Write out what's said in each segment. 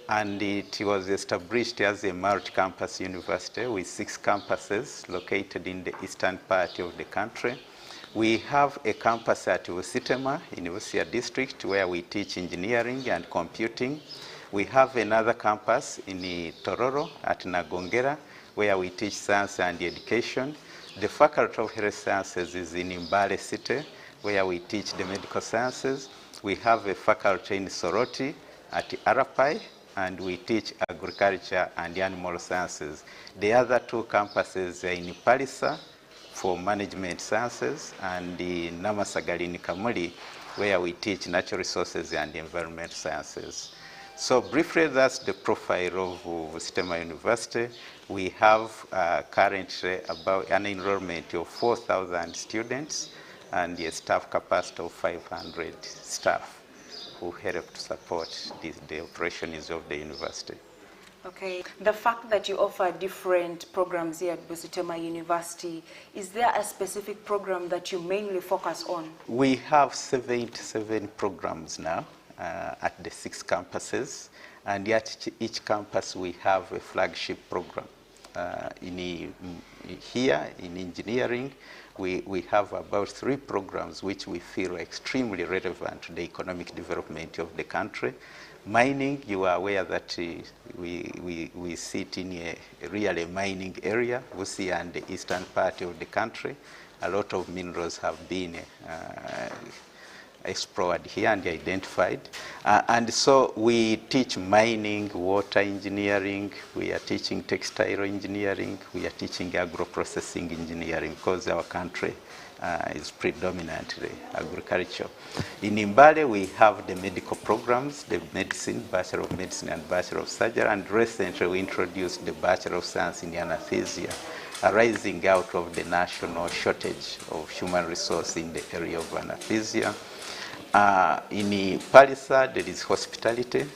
and it was established as a multi-campus university with 6 campuses located in the eastern part of the country. We have a campus at Busitema in Busia district where we teach engineering and computing. We have another campus in Tororo at Nagongera where we teach science and education. The Faculty of Health Sciences is in Mbale City where we teach the medical sciences. We have a faculty in Soroti at Arapai, and we teach agriculture and animal sciences. The other 2 campuses are in Palisa for management sciences and in Namasagali in Kamuli where we teach natural resources and environment sciences. So briefly, that's the profile of Busitema University. We have currently about an enrollment of 4,000 students and a staff capacity of 500 staff who help to support the operations of the university. Okay. The fact that you offer different programs here at Busitema University, is there a specific program that you mainly focus on? We have 77 programs now at the 6 campuses, and at each campus we have a flagship program. Here in engineering, we have about 3 programs which we feel are extremely relevant to the economic development of the country. Mining, you are aware that we sit in a really mining area, Busia and the eastern part of the country. A lot of minerals have been explored here and identified. And so we teach mining, water engineering, we are teaching textile engineering, we are teaching agro-processing engineering because our country is predominantly agriculture. In Mbale, we have the medical programs, the medicine, Bachelor of Medicine and Bachelor of Surgery, and recently we introduced the Bachelor of Science in Anesthesia, arising out of the national shortage of human resource in the area of anesthesia. In Palisa, there is hospitality,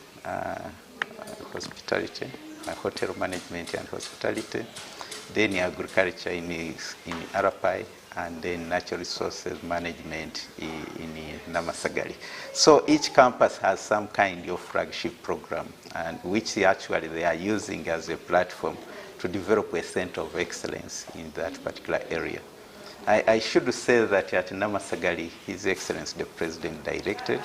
hotel management and hospitality. Then agriculture in Arapai, and then natural resources management in Namasagali. So each campus has some kind of flagship program, and which actually they are using as a platform to develop a center of excellence in that particular area. I should say that at Namasagali, His Excellency the President directed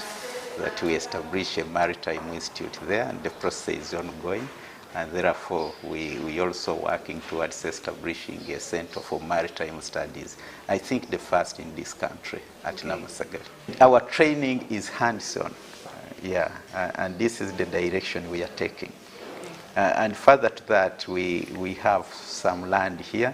that we establish a maritime institute there, and the process is ongoing. And therefore, we also working towards establishing a center for maritime studies. I think the first in this country at Namasagali. Our training is hands-on, and this is the direction we are taking. And further to that, we have some land here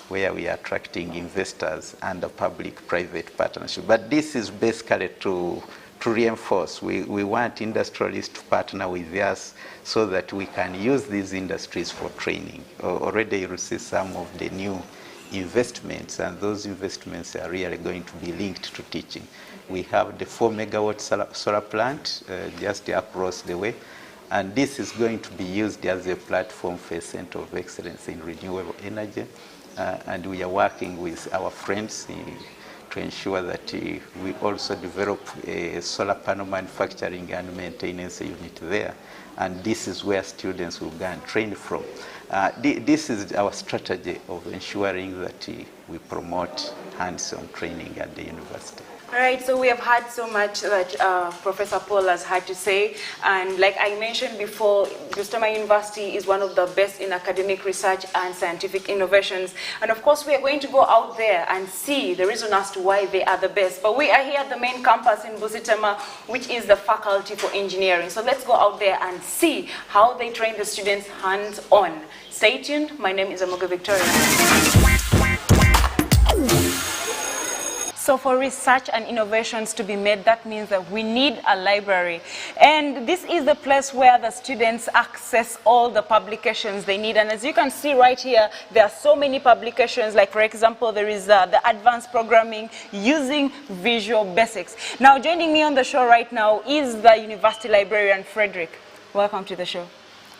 where we are attracting investors under public-private partnership. But this is basically to reinforce. We want industrialists to partner with us so that we can use these industries for training. Already you see some of the new investments, and those investments are really going to be linked to teaching. We have the 4-megawatt solar plant just across the way, and this is going to be used as a platform for a center of excellence in renewable energy. And we are working with our friends to ensure that we also develop a solar panel manufacturing and maintenance unit there. And this is where students will go and train from. This is our strategy of ensuring that we promote hands-on training at the university. All right, so we have heard so much that Professor Paul has had to say, and like I mentioned before, Busitema University is one of the best in academic research and scientific innovations, and of course we are going to go out there and see the reason as to why they are the best. But we are here at the main campus in Busitema, which is the Faculty for Engineering. So let's go out there and see how they train the students hands-on. Stay tuned. My name is Amoga Victoria. So for research and innovations to be made, that means that we need a library. And this is the place where the students access all the publications they need. And as you can see right here, there are so many publications. Like, for example, there is the advanced programming using Visual Basics. Now, joining me on the show right now is the university librarian, Frederick. Welcome to the show.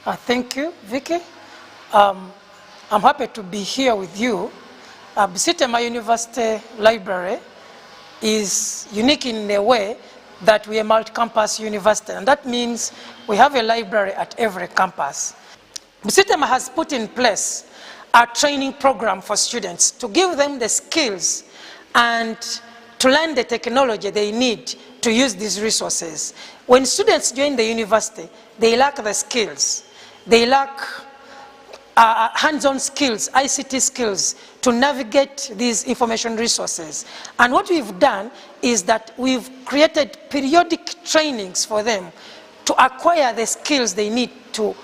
Thank you, Vicky. I'm happy to be here with you. Busitema University Library is unique in a way that we are a multi-campus university, and that means we have a library at every campus. Busitema has put in place a training program for students to give them the skills and to learn the technology they need to use these resources. When students join the university, they lack the skills. They lack hands-on skills, ICT skills, to navigate these information resources. And what we've done is that we've created periodic trainings for them to acquire the skills they need to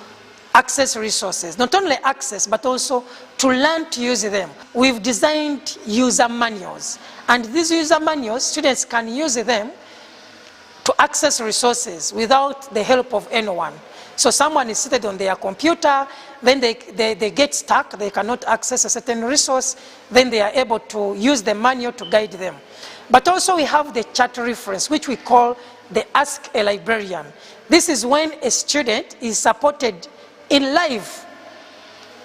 access resources. Not only access, but also to learn to use them. We've designed user manuals. And these user manuals, students can use them to access resources without the help of anyone. So someone is seated on their computer, then they get stuck, they cannot access a certain resource, then they are able to use the manual to guide them. But also we have the chat reference, which we call the Ask a Librarian. This is when a student is supported in live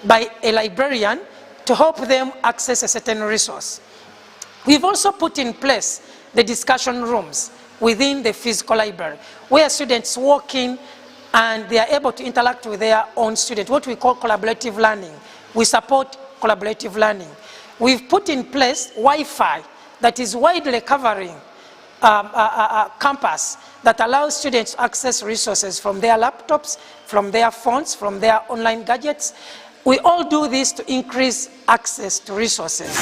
by a librarian to help them access a certain resource. We've also put in place the discussion rooms within the physical library, where students walk in and they are able to interact with their own students, what we call collaborative learning. We support collaborative learning. We've put in place Wi-Fi that is widely covering campus that allows students to access resources from their laptops, from their phones, from their online gadgets. We all do this to increase access to resources.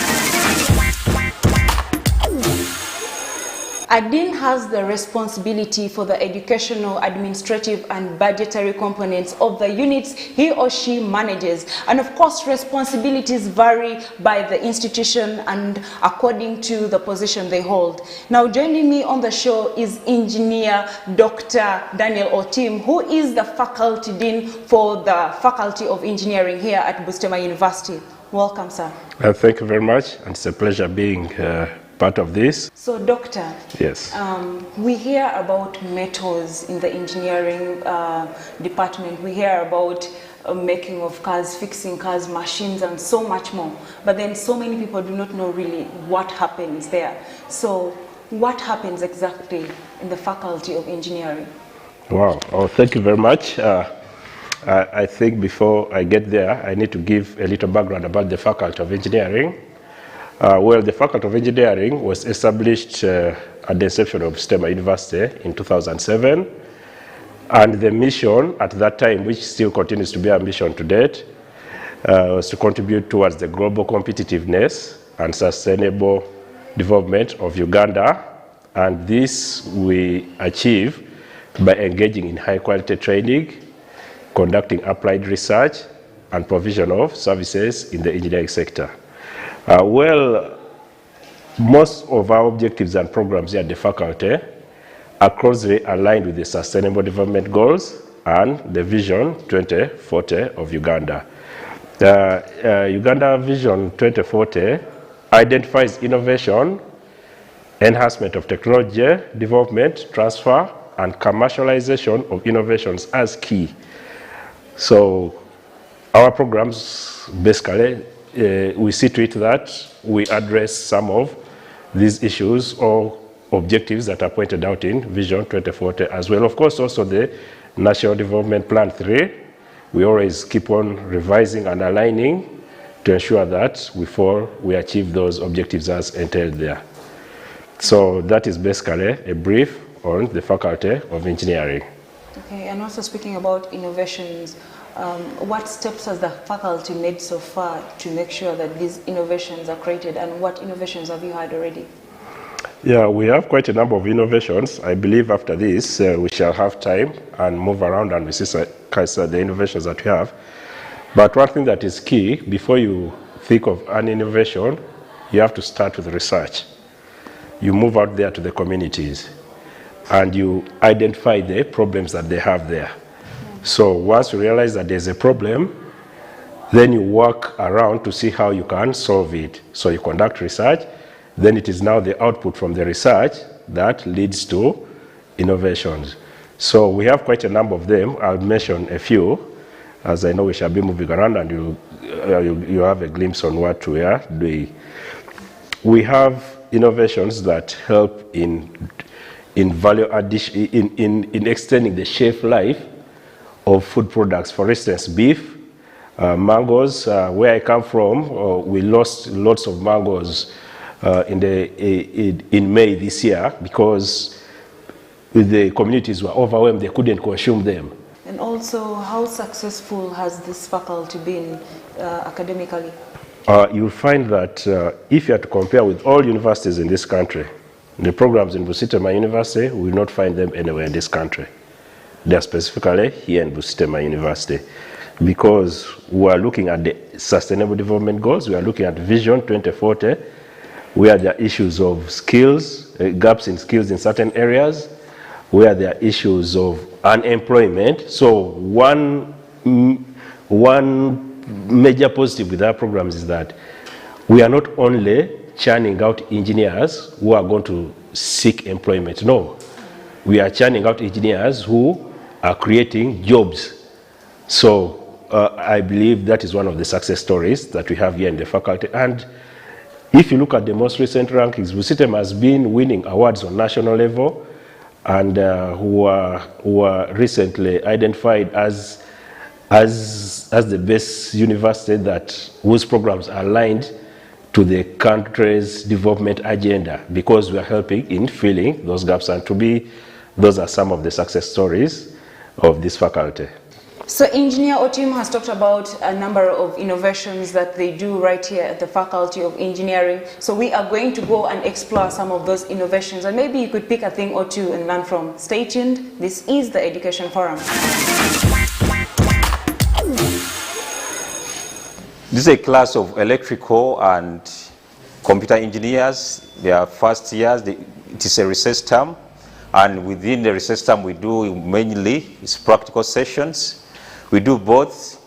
A dean has the responsibility for the educational, administrative, and budgetary components of the units he or she manages. And of course, responsibilities vary by the institution and according to the position they hold. Now, joining me on the show is Engineer Dr. Daniel Otim, who is the faculty dean for the Faculty of Engineering here at Busitema University. Welcome, sir. Thank you very much, and it's a pleasure being part of this. So, Doctor, yes, we hear about metals in the engineering department. We hear about making of cars, fixing cars, machines, and so much more. But then so many people do not know really what happens there. So, what happens exactly in the Faculty of Engineering? Wow, oh, thank you very much. I think before I get there, I need to give a little background about the Faculty of Engineering. Well, the Faculty of Engineering was established at the inception of Busitema University in 2007. And the mission at that time, which still continues to be our mission to date, was to contribute towards the global competitiveness and sustainable development of Uganda. And this we achieve by engaging in high quality training, conducting applied research, and provision of services in the engineering sector. Well, most of our objectives and programs here at the faculty are closely aligned with the Sustainable Development Goals and the Vision 2040 of Uganda. Uganda Vision 2040 identifies innovation, enhancement of technology, development, transfer, and commercialization of innovations as key. So our programs basically we see to it that we address some of these issues or objectives that are pointed out in Vision 2040 as well. Of course, also the National Development Plan 3, we always keep on revising and aligning to ensure that we achieve those objectives as entailed there. So that is basically a brief on the Faculty of Engineering. Okay, and also speaking about innovations, what steps has the faculty made so far to make sure that these innovations are created, and what innovations have you had already? Yeah, we have quite a number of innovations. I believe after this we shall have time and move around and we see the innovations that we have. But one thing that is key, before you think of an innovation, you have to start with research. You move out there to the communities and you identify the problems that they have there. So once you realize that there's a problem, then you work around to see how you can solve it. So you conduct research, then it is now the output from the research that leads to innovations. So we have quite a number of them. I'll mention a few, as I know we shall be moving around and you have a glimpse on what we are doing. We have innovations that help in in value addition, in extending the shelf life of food products. For instance, beef, mangoes. Where I come from, we lost lots of mangoes in May this year because the communities were overwhelmed, they couldn't consume them. And also, how successful has this faculty been academically? You'll find that if you are to compare with all universities in this country, the programs in Busitema University, we will not find them anywhere in this country. They are specifically here in Busitema University because we are looking at the Sustainable Development Goals, we are looking at Vision 2040, where there are issues of skills, gaps in skills in certain areas, where there are issues of unemployment. So one major positive with our programs is that we are not only churning out engineers who are going to seek employment. No, we are churning out engineers who are creating jobs. So I believe that is one of the success stories that we have here in the faculty. And if you look at the most recent rankings, Busitema has been winning awards on national level, and who were recently identified as the best university whose programs are aligned to the country's development agenda, because we are helping in filling those gaps, and those are some of the success stories of this faculty. So Engineer Otim has talked about a number of innovations that they do right here at the Faculty of Engineering. So we are going to go and explore some of those innovations, and maybe you could pick a thing or two and learn from. Stay tuned. This is the Education Forum. This is a class of electrical and computer engineers. They are first years. It is a research term, and within the research term we do mainly is practical sessions. We do both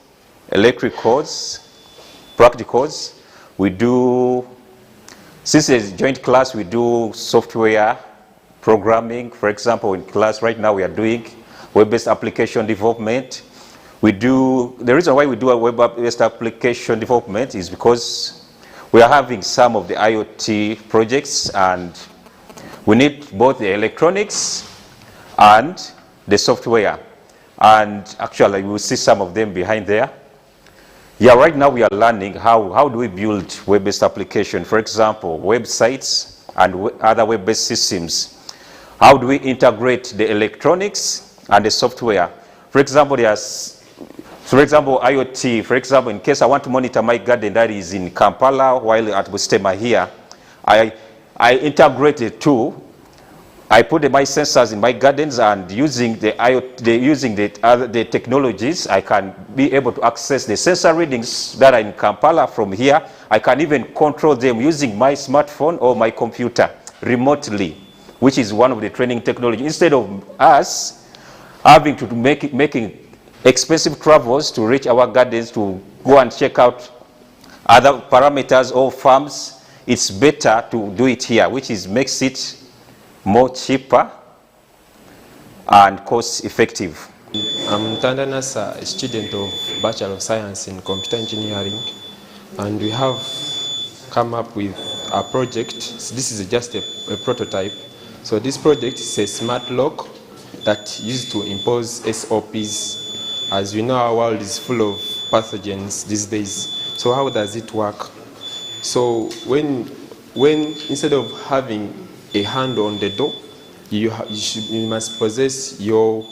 electricals, practicals. We do, since it's a joint class, we do software programming. For example, in class right now we are doing web-based application development. The reason why we do a web-based application development is because we are having some of the IoT projects, and we need both the electronics and the software. And actually, we will see some of them behind there. Yeah, right now we are learning how do we build web-based application. For example, websites and other web-based systems. How do we integrate the electronics and the software? For example, IoT. For example, in case I want to monitor my garden that is in Kampala while at Busitema here, I integrate the two. I put my sensors in my gardens, and using the technologies, I can be able to access the sensor readings that are in Kampala from here. I can even control them using my smartphone or my computer remotely, which is one of the training technology. Instead of us having to making expensive travels to reach our gardens to go and check out other parameters or farms, it's better to do it here, which makes it more cheaper and cost effective. I'm Tandanas, a student of Bachelor of Science in Computer Engineering, and we have come up with a project. This is just a prototype. So this project is a smart lock that used to impose SOPs. As we know, our world is full of pathogens these days. So how does it work? So when instead of having a hand on the door, you must possess your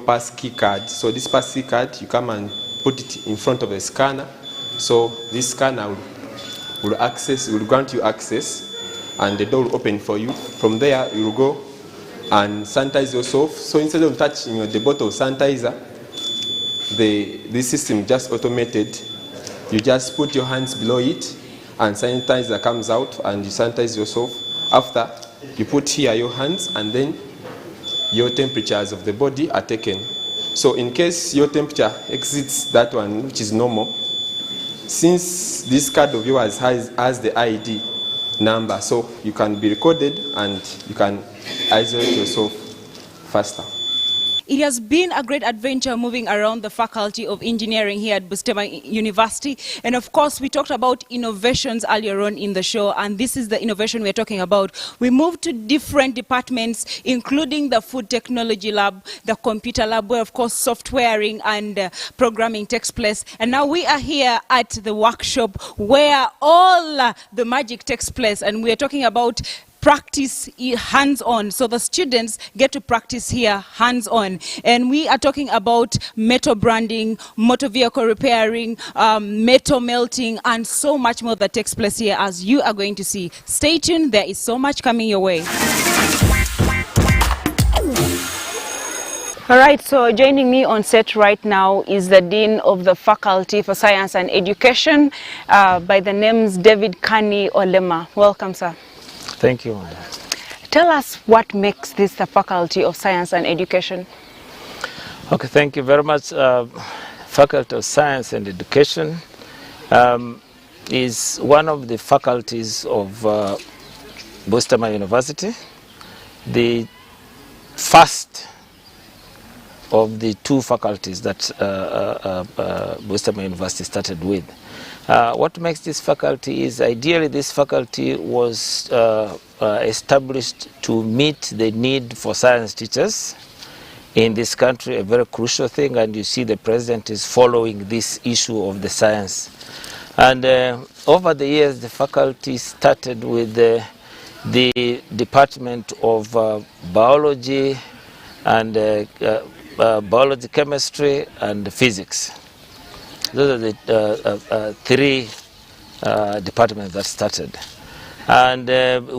passkey card. So this passkey card, you come and put it in front of a scanner. So this scanner will grant you access, and the door will open for you. From there, you will go and sanitize yourself. So instead of touching the bottle of sanitizer, this system just automated. You just put your hands below it, and sanitizer comes out, and you sanitize yourself. After, you put here your hands, and then your temperatures of the body are taken. So in case your temperature exceeds that one, which is normal, since this card of yours has the ID number, so you can be recorded and you can isolate yourself faster. it has been a great adventure moving around the Faculty of Engineering here at Busitema University. And of course, we talked about innovations earlier on in the show, and this is the innovation we're talking about. We moved to different departments, including the food technology lab, the computer lab, where of course softwaring and programming takes place. And now we are here at the workshop where all the magic takes place, and we are talking about practice hands-on. So the students get to practice here hands-on. And we are talking about metal branding, motor vehicle repairing, metal melting, and so much more that takes place here, as you are going to see. Stay tuned, there is so much coming your way. All right, so joining me on set right now is the Dean of the Faculty for Science and Education by the names David Kani Olema. Welcome, sir. Thank you. Tell us what makes this the Faculty of Science and Education. Okay, thank you very much. Faculty of Science and Education is one of the faculties of Busitema University, the first of the two faculties that Busitema University started with. What makes this faculty is, ideally this faculty was established to meet the need for science teachers in this country, a very crucial thing, and you see the president is following this issue of the science. And over the years, the faculty started with the Department of Biology and Biology, Chemistry, and Physics. Those are the three departments that started. And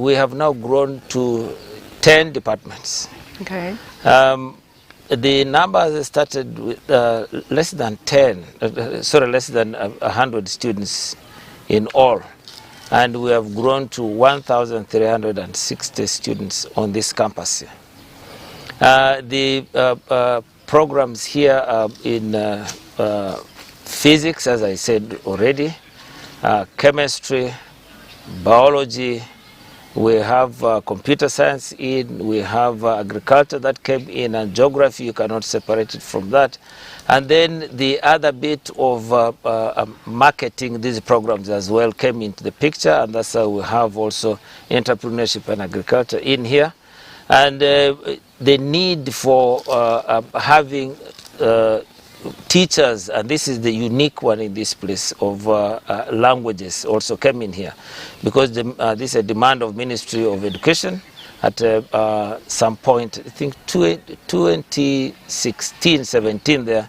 we have now grown to 10 departments. Okay. The numbers started with less than 100 students in all. And we have grown to 1,360 students on this campus. The programs here are in physics, as I said already, chemistry, biology, we have computer science in, we have agriculture that came in, and geography, you cannot separate it from that. And then the other bit of marketing these programs as well came into the picture, and that's how we have also entrepreneurship and agriculture in here. And the need for having teachers, and this is the unique one in this place, of languages also came in here, because this is a demand of Ministry of Education at some point, I think 2016-17 there,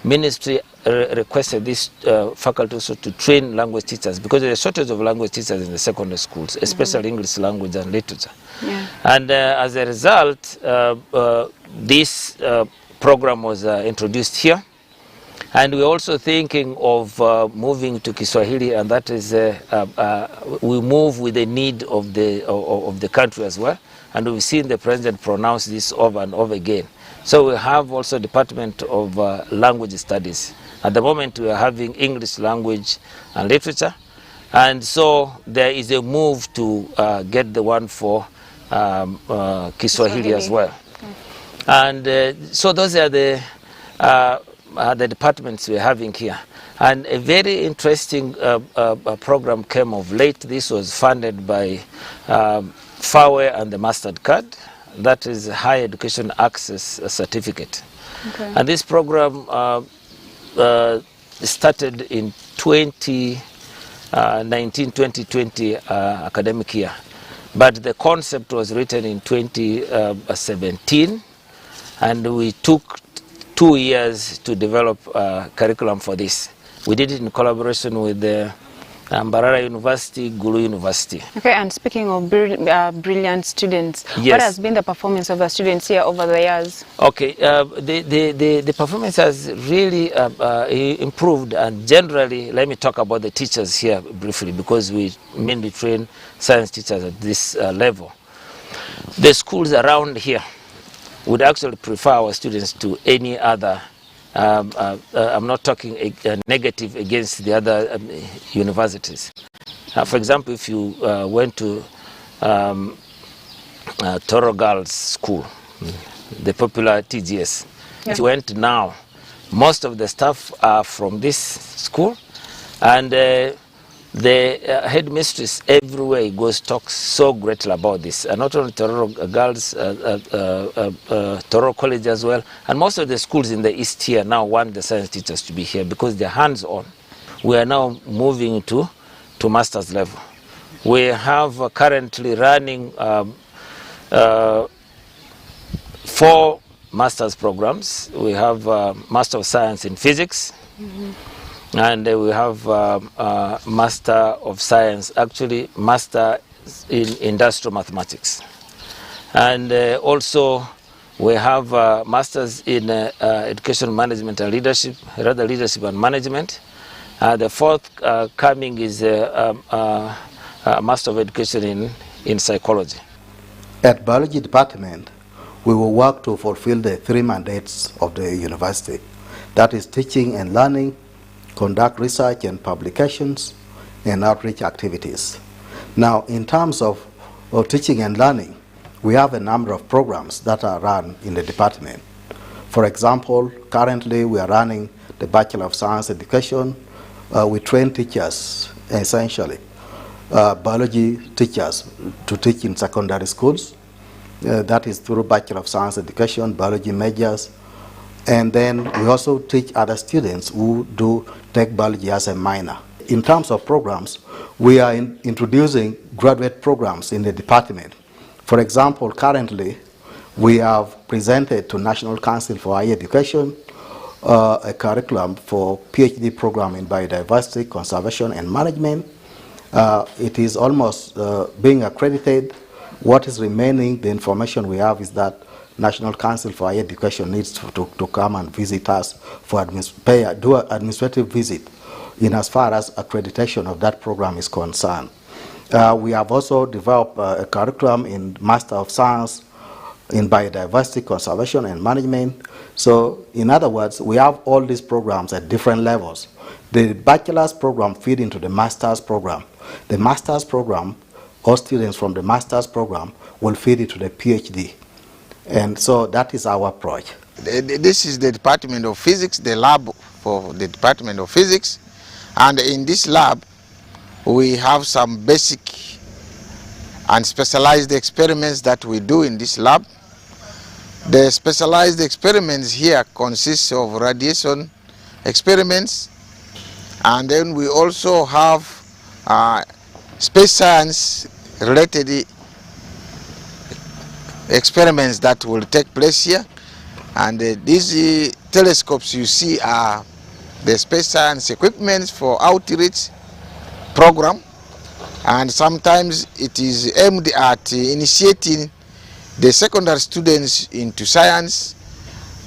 Ministry requested this faculty also to train language teachers, because there is a shortage of language teachers in the secondary schools, especially English language and literature. Yeah. And as a result, this program was introduced here, and we're also thinking of moving to Kiswahili, and that is we move with the need of the country as well, and we've seen the president pronounce this over and over again. So we have also Department of Language Studies. At the moment we are having English language and literature, and so there is a move to get the one for Kiswahili as well. And so those are the departments we're having here. And a very interesting program came of late. This was funded by FAWE and the MasterCard. That is Higher Education Access Certificate. Okay. And this program started in 2019-2020 academic year. But the concept was written in 2017. And we took 2 years to develop a curriculum for this. We did it in collaboration with the Mbarara University, Gulu University. Okay, and speaking of brilliant students, yes, what has been the performance of the students here over the years? Okay, the performance has really improved, and generally, let me talk about the teachers here briefly, because we mainly train science teachers at this level. The schools around here would actually prefer our students to any other. I'm not talking negative against the other universities. For example, if you went to Toro Girls School, the popular TGS. It went now. Most of the staff are from this school, and the headmistress everywhere he goes talks so greatly about this. And not only Tororo girls, Tororo College as well. And most of the schools in the East here now want the science teachers to be here because they're hands-on. We are now moving to master's level. We have currently running 4 master's programs. We have Master of Science in Physics, and we have Master of Science, actually Master in Industrial Mathematics. And also we have Masters in Education Management and Leadership, rather Leadership and Management. The 4th coming is Master of Education in Psychology. At Biology Department, we will work to fulfill the 3 mandates of the university. That is teaching and learning, conduct research and publications, and outreach activities. Now, in terms of teaching and learning, we have a number of programs that are run in the department. For example, currently we are running the Bachelor of Science Education. We train teachers, essentially, biology teachers, to teach in secondary schools. That is through Bachelor of Science Education, biology majors. And then we also teach other students who do take biology as a minor. In terms of programs, we are introducing graduate programs in the department. For example, currently, we have presented to National Council for Higher Education a curriculum for PhD program in biodiversity, conservation, and management. It is almost being accredited. What is remaining, the information we have is that National Council for Higher Education needs to come and visit us for do an administrative visit in as far as accreditation of that program is concerned. We have also developed a curriculum in Master of Science in Biodiversity, Conservation, and Management. So, in other words, we have all these programs at different levels. The bachelor's program feed into the master's program. The master's program, all students from the master's program will feed into the PhD. And so that is our approach. This is the Department of Physics, the lab for the Department of Physics. And in this lab, we have some basic and specialized experiments that we do in this lab. The specialized experiments here consist of radiation experiments, and then we also have space science related experiments that will take place here. And these telescopes you see are the space science equipment for outreach program, and sometimes it is aimed at initiating the secondary students into science,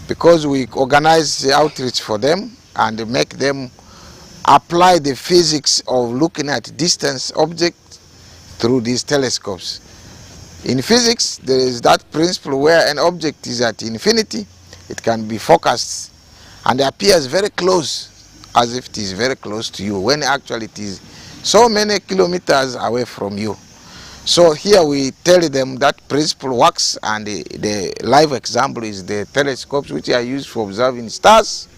because we organize the outreach for them and make them apply the physics of looking at distant objects through these telescopes. In physics, there is that principle where an object is at infinity, it can be focused and appears very close, as if it is very close to you, when actually it is so many kilometers away from you. So here we tell them that principle works, and the live example is the telescopes, which are used for observing stars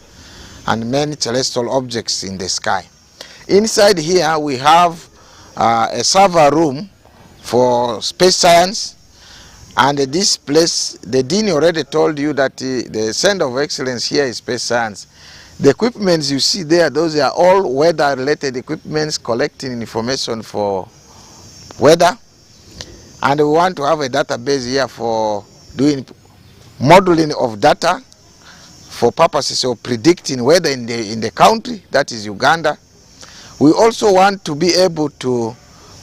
and many celestial objects in the sky. Inside here we have a server room for space science, and this place, the dean already told you that the center of excellence here is space science. The equipments you see there, those are all weather related equipments collecting information for weather, and we want to have a database here for doing modeling of data for purposes of predicting weather in the country, that is Uganda. We also want to be able to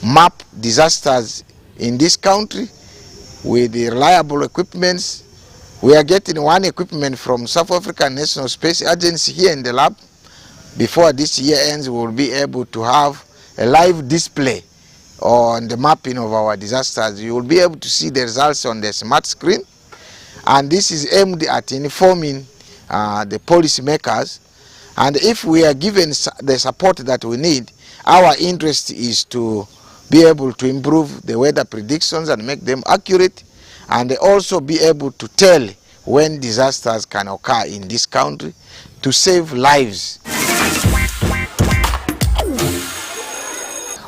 map disasters in this country with the reliable equipments. We are getting one equipment from South African National Space Agency here in the lab. Before this year ends, we will be able to have a live display on the mapping of our disasters. You will be able to see the results on the smart screen, and this is aimed at informing the policymakers. And if we are given the support that we need, our interest is to be able to improve the weather predictions and make them accurate, and also be able to tell when disasters can occur in this country to save lives.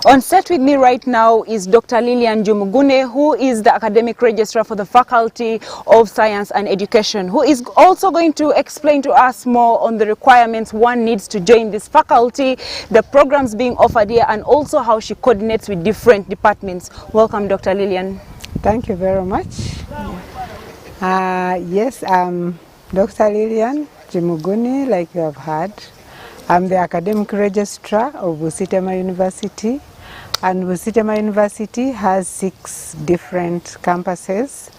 On set with me right now is Dr. Lilian Jumugune, who is the academic registrar for the Faculty of Science and Education, who is also going to explain to us more on the requirements one needs to join this faculty, the programs being offered here, and also how she coordinates with different departments. Welcome, Dr. Lilian. Thank you very much. Yes, I'm Dr. Lilian Jumugune, like you have heard. I'm the academic registrar of Busitema University. And Busitema University has 6 different campuses.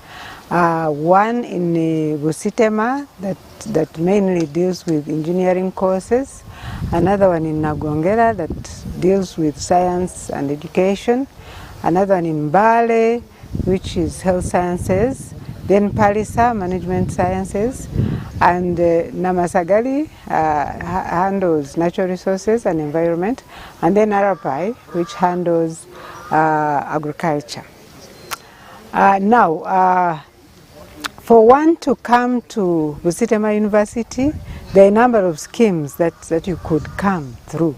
One in Busitema that mainly deals with engineering courses. Another one in Nagongera that deals with science and education. Another one in Mbale, which is health sciences. Then Palisa, management sciences. And Namasagali handles natural resources and environment, and then Arapai, which handles agriculture. Now, for one to come to Busitema University, there are a number of schemes that you could come through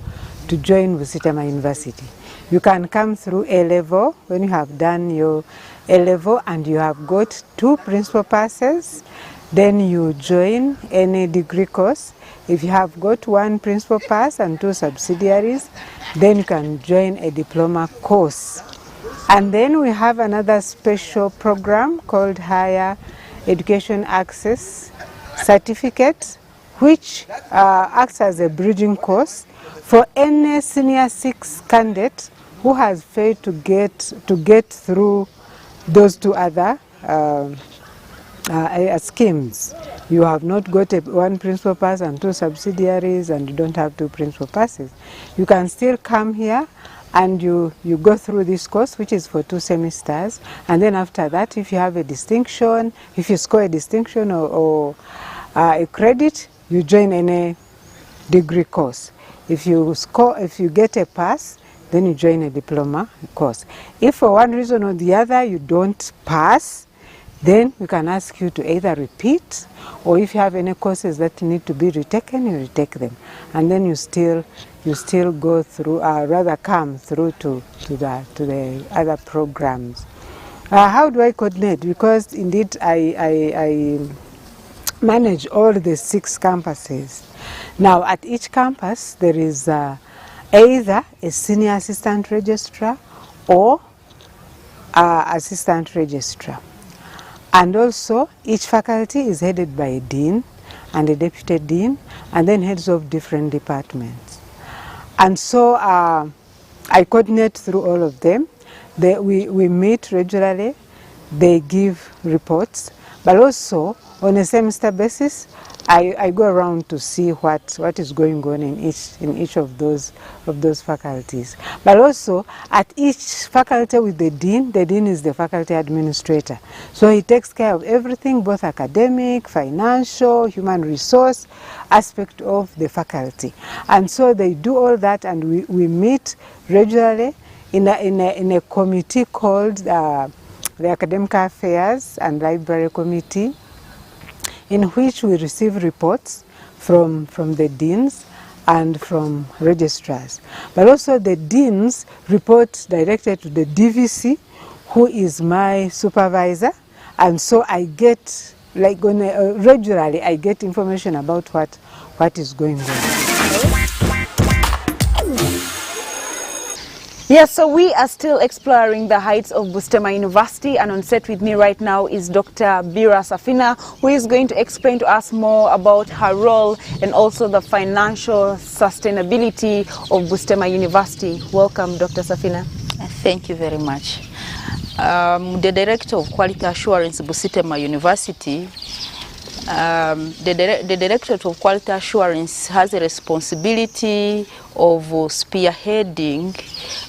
to join Busitema University. You can come through A-level when you have done your A-level and you have got 2 principal passes. Then you join any degree course. If you have got 1 principal pass and 2 subsidiaries, then you can join a diploma course. And then we have another special program called Higher Education Access Certificate, which acts as a bridging course for any senior 6 candidate who has failed to get through those 2 other schemes. You have not got 1 principal pass and 2 subsidiaries, and you don't have 2 principal passes. You can still come here and you go through this course, which is for 2 semesters, and then after that, if you have a distinction, if you score a distinction or a credit, you join any degree course. If you get a pass, then you join a diploma course. If for one reason or the other you don't pass, then we can ask you to either repeat, or if you have any courses that need to be retaken, you retake them, and then you still go through, rather come through to the other programs. How do I coordinate? Because indeed I manage all the 6 campuses. Now at each campus there is either a senior assistant registrar or assistant registrar. And also, each faculty is headed by a dean and a deputy dean, and then heads of different departments. And so I coordinate through all of them. We meet regularly, they give reports, but also on a semester basis, I go around to see what is going on in each of those faculties. But also at each faculty with the dean is the faculty administrator. So he takes care of everything, both academic, financial, human resource aspect of the faculty. And so they do all that, and we meet regularly in a committee called the Academic Affairs and Library Committee, in which we receive reports from the deans and from registrars. But also the deans report directly to the DVC, who is my supervisor, and so I get, like regularly, I get information about what is going on. Yes, so we are still exploring the heights of Busitema University, and on set with me right now is Dr. Bira Safina, who is going to explain to us more about her role and also the financial sustainability of Busitema University. Welcome, Dr. Safina. Thank you very much. The Director of Quality Assurance Busitema University. The Directorate of Quality Assurance has a responsibility of spearheading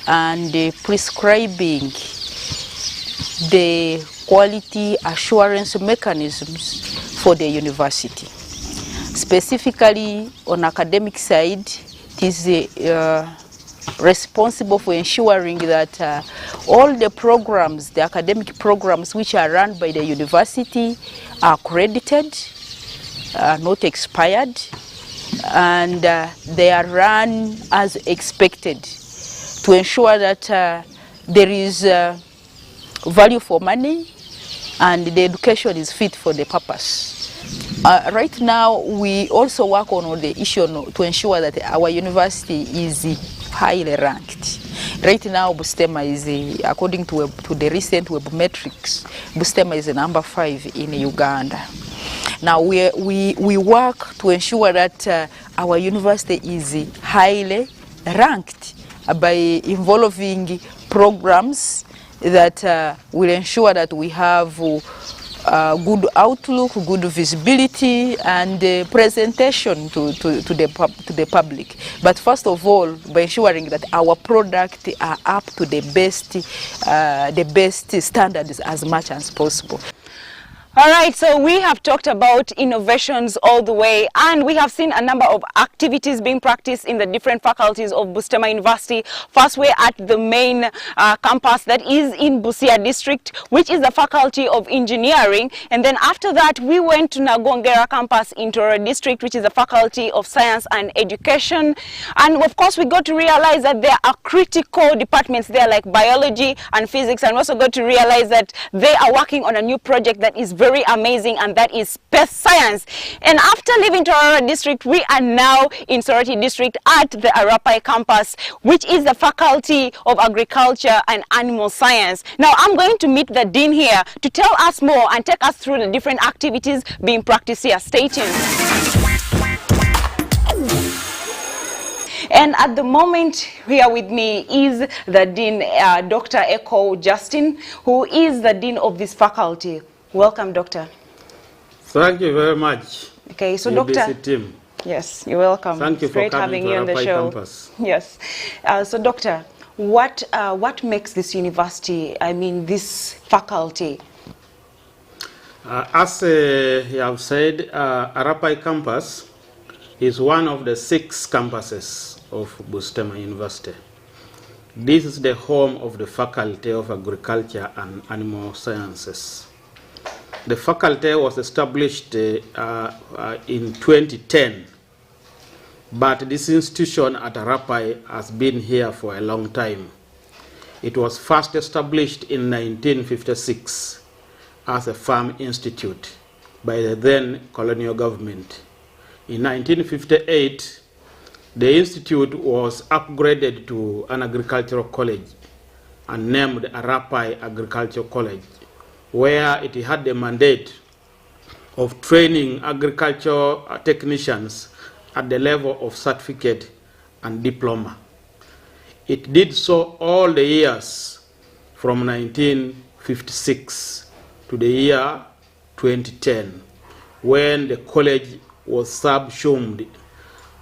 and prescribing the quality assurance mechanisms for the university. Specifically on academic side, it is responsible for ensuring that all the programs, the academic programs which are run by the university are accredited, not expired, and they are run as expected to ensure that there is value for money and the education is fit for the purpose. Right now, we also work on the issue to ensure that our university is highly ranked. Right now, Busitema is, according to the recent web metrics, Busitema is number 5 in Uganda. Now, we work to ensure that our university is highly ranked by involving programs that will ensure that we have good outlook, good visibility, and presentation to the public. But first of all, by ensuring that our products are up to the best standards as much as possible. All right, so we have talked about innovations all the way, and we have seen a number of activities being practiced in the different faculties of Busitema University. First, we're at the main campus that is in Busia district, which is the Faculty of Engineering. And then after that, we went to Nagongera campus in Tororo district, which is the Faculty of Science and Education. And of course, we got to realize that there are critical departments there like biology and physics, and we also got to realize that they are working on a new project that is very amazing, and that is space science. And after leaving Tororo district, we are now in Soroti district at the Arapai campus, which is the Faculty of Agriculture and Animal Science. Now I'm going to meet the dean here to tell us more and take us through the different activities being practiced here. Stay tuned. And at the moment, here with me is the dean, Dr. Eko Justin, who is the dean of this faculty. Welcome, Doctor. Thank you very much. Okay, so UBC Doctor. team. Yes, you're welcome. Thank you it's for great coming having to you on the Arapai show. campus. Yes. So Doctor, what makes this university, I mean this faculty? As you have said, Arapai campus is one of the 6 campuses of Busitema University. This is the home of the Faculty of Agriculture and Animal Sciences. The faculty was established in 2010, but this institution at Arapai has been here for a long time. It was first established in 1956 as a farm institute by the then colonial government. In 1958, the institute was upgraded to an agricultural college and named Arapai Agricultural College, where it had the mandate of training agricultural technicians at the level of certificate and diploma. It did so all the years from 1956 to the year 2010, when the college was subsumed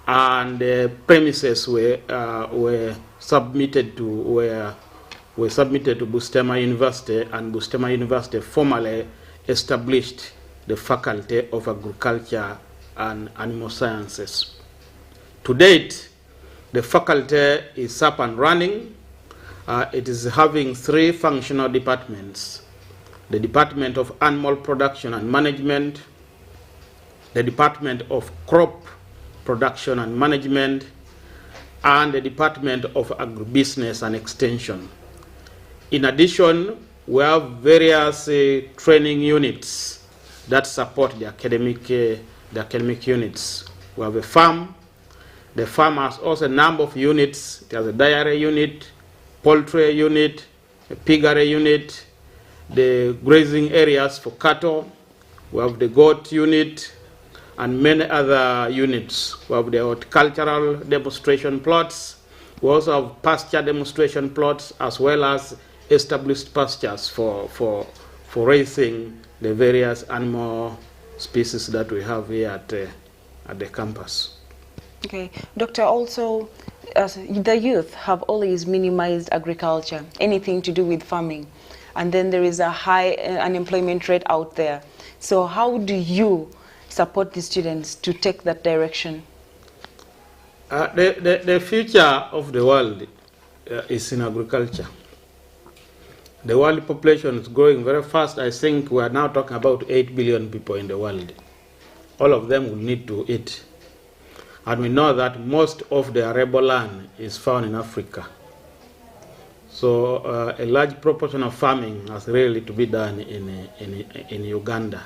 and the premises were submitted to Busitema University, and Busitema University formally established the Faculty of Agriculture and Animal Sciences. To date, the faculty is up and running. It is having 3 functional departments: the Department of Animal Production and Management, the Department of Crop Production and Management, and the Department of Agribusiness and Extension. In addition, we have various training units that support the academic units. We have a farm. The farm has also a number of units. It has a dairy unit, poultry unit, a piggery unit, the grazing areas for cattle. We have the goat unit and many other units. We have the horticultural demonstration plots. We also have pasture demonstration plots, as well as established pastures for raising the various animal species that we have here at the campus. Okay, Doctor, also the youth have always minimized agriculture, anything to do with farming, and then there is a high unemployment rate out there. So how do you support the students to take that direction? The future of the world is in agriculture. The world population is growing very fast. I think we are now talking about 8 billion people in the world. All of them will need to eat. And we know that most of the arable land is found in Africa. So a large proportion of farming has really to be done in Uganda.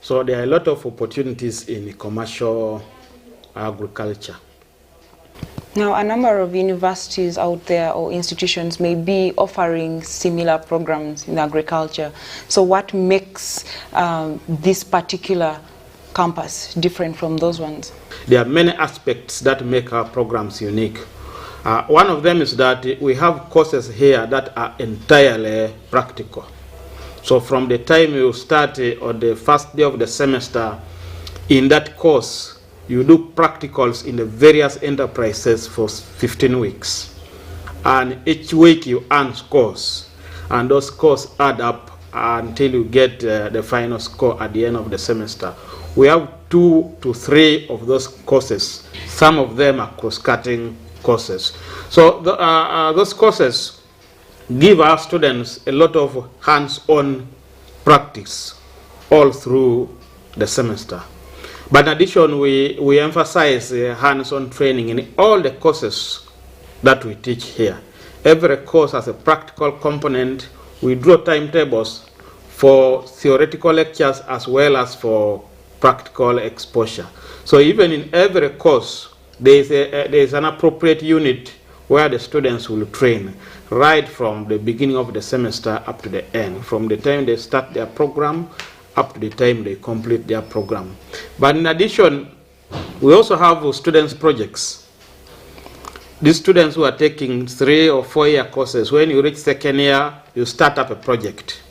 So there are a lot of opportunities in commercial agriculture. Now, a number of universities out there or institutions may be offering similar programs in agriculture. So what makes this particular campus different from those ones? There are many aspects that make our programs unique. One of them is that we have courses here that are entirely practical. So from the time you start on the first day of the semester, in that course, you do practicals in the various enterprises for 15 weeks. And each week you earn scores. And those scores add up until you get the final score at the end of the semester. We have 2 to 3 of those courses. Some of them are cross-cutting courses. So those courses give our students a lot of hands-on practice all through the semester. But in addition, we emphasize hands-on training in all the courses that we teach here. Every course has a practical component. We draw timetables for theoretical lectures as well as for practical exposure. So even in every course, there is an appropriate unit where the students will train right from the beginning of the semester up to the end, from the time they start their program up to the time they complete their program. But in addition, we also have students' projects. These students who are taking 3 or 4 year courses, when you reach second year, you start up a project.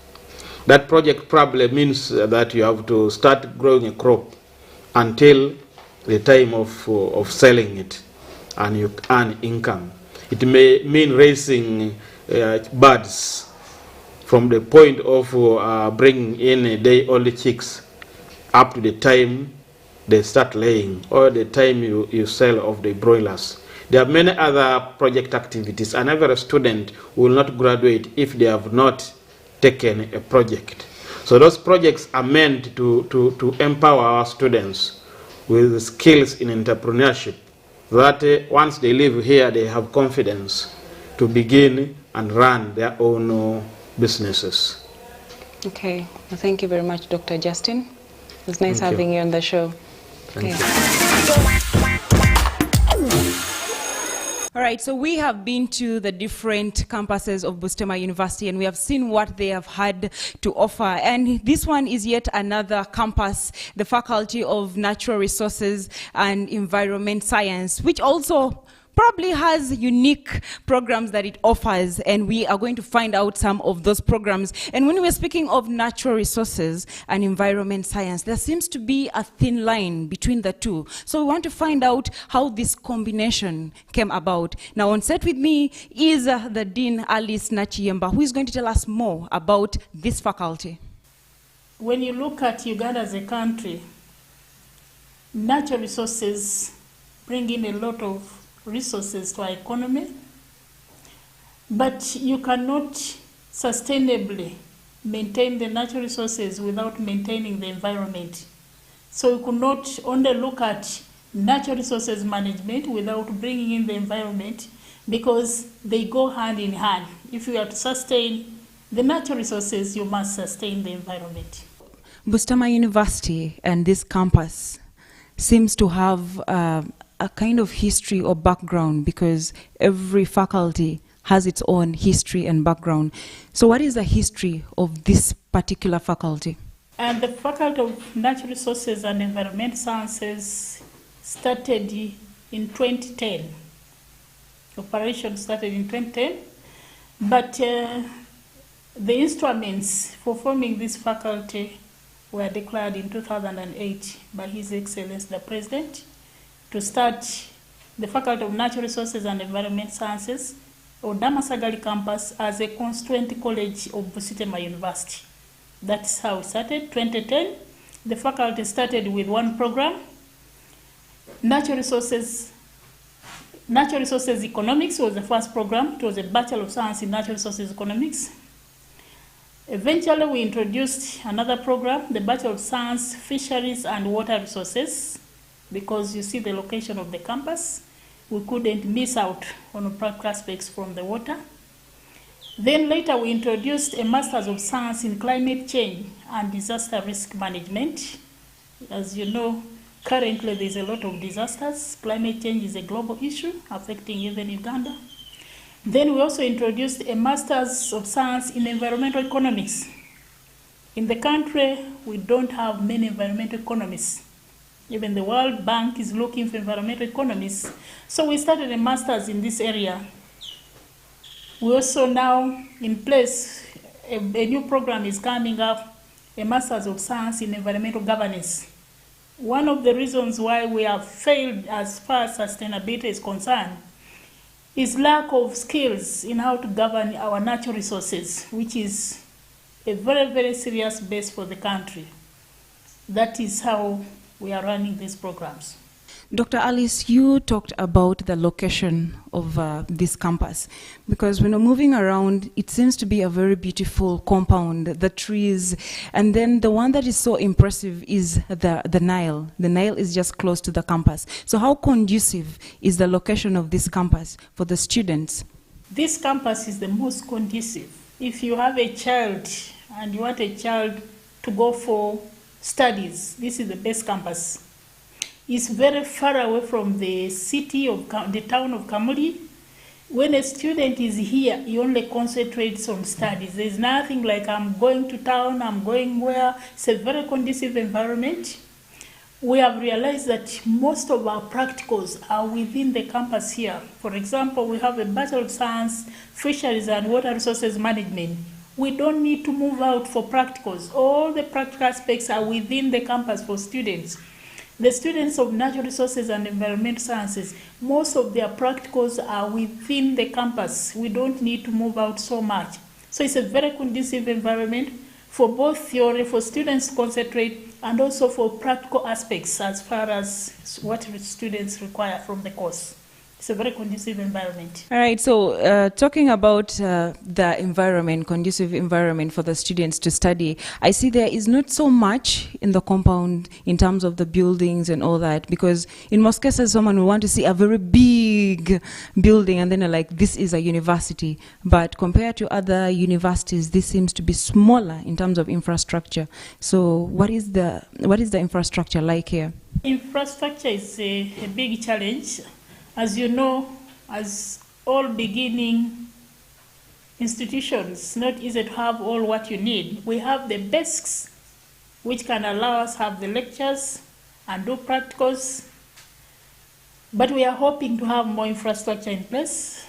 That project probably means that you have to start growing a crop until the time of selling it, and you earn income. It may mean raising birds from the point of bringing in day-old chicks up to the time they start laying or the time you sell off the broilers. There are many other project activities, and every student will not graduate if they have not taken a project. So those projects are meant to empower our students with skills in entrepreneurship, that once they live here, they have confidence to begin and run their own businesses. Okay, well, thank you very much, Dr. Justin. It was nice having you on the show. Thank you. All right, so we have been to the different campuses of Busitema University and we have seen what they have had to offer. And this one is yet another campus, the Faculty of Natural Resources and Environment Science, which also probably has unique programs that it offers, and we are going to find out some of those programs. And when we're speaking of natural resources and environment science, there seems to be a thin line between the two. So we want to find out how this combination came about. Now on set with me is the Dean Alice Nachiyemba, who is going to tell us more about this faculty. When you look at Uganda as a country, natural resources bring in a lot of resources to our economy, but you cannot sustainably maintain the natural resources without maintaining the environment. So you could not only look at natural resources management without bringing in the environment, because they go hand in hand. If you are to sustain the natural resources, you must sustain the environment. Busitema University and this campus seems to have a kind of history or background, because every faculty has its own history and background. So what is the history of this particular faculty? And the Faculty of Natural Resources and Environment Sciences started in 2010. Operation started in 2010, but the instruments for forming this faculty were declared in 2008 by His Excellency the President, to start the Faculty of Natural Resources and Environment Sciences, or Damasagali campus, as a constituent college of Busitema University. That's how it started. 2010, the faculty started with one program, Natural Resources Natural Resources Economics was the first program. It was a Bachelor of Science in Natural Resources Economics. Eventually, we introduced another program, the Bachelor of Science, Fisheries and Water Resources, because you see the location of the campus. We couldn't miss out on practical aspects from the water. Then later, we introduced a Masters of Science in Climate Change and Disaster Risk Management. As you know, currently there's a lot of disasters. Climate change is a global issue affecting even Uganda. Then we also introduced a Masters of Science in Environmental Economics. In the country, we don't have many environmental economists. Even the World Bank is looking for environmental economists. So we started a Masters in this area. We also now in place, a new program is coming up, a Masters of Science in Environmental Governance. One of the reasons why we have failed as far as sustainability is concerned is lack of skills in how to govern our natural resources, which is a very, very serious base for the country. That is how we are running these programs. Dr. Alice, you talked about the location of this campus, because when moving around, it seems to be a very beautiful compound, the trees, and then the one that is so impressive is the Nile. The Nile is just close to the campus. So how conducive is the location of this campus for the students? This campus is the most conducive. If you have a child and you want a child to go for studies, this is the best campus. It's very far away from the city of the town of Kamuli. When a student is here, he only concentrates on studies. There's nothing like I'm going to town, I'm going where. It's a very conducive environment. We have realized that most of our practicals are within the campus here. For example, we have a Bachelor of Science, Fisheries and Water Resources Management. We don't need to move out for practicals. All the practical aspects are within the campus for students. The students of Natural Resources and Environmental Sciences, most of their practicals are within the campus. We don't need to move out so much. So it's a very conducive environment for both theory, for students to concentrate, and also for practical aspects as far as what students require from the course. It's a very conducive environment. All right, so talking about the environment, conducive environment for the students to study, I see there is not so much in the compound in terms of the buildings and all that, because in most cases someone will want to see a very big building and then they're like, this is a university. But compared to other universities, this seems to be smaller in terms of infrastructure. So what is the infrastructure like here? Infrastructure is a big challenge. As you know, as all beginning institutions, it's not easy to have all what you need. We have the basics, which can allow us to have the lectures and do practicals, but we are hoping to have more infrastructure in place.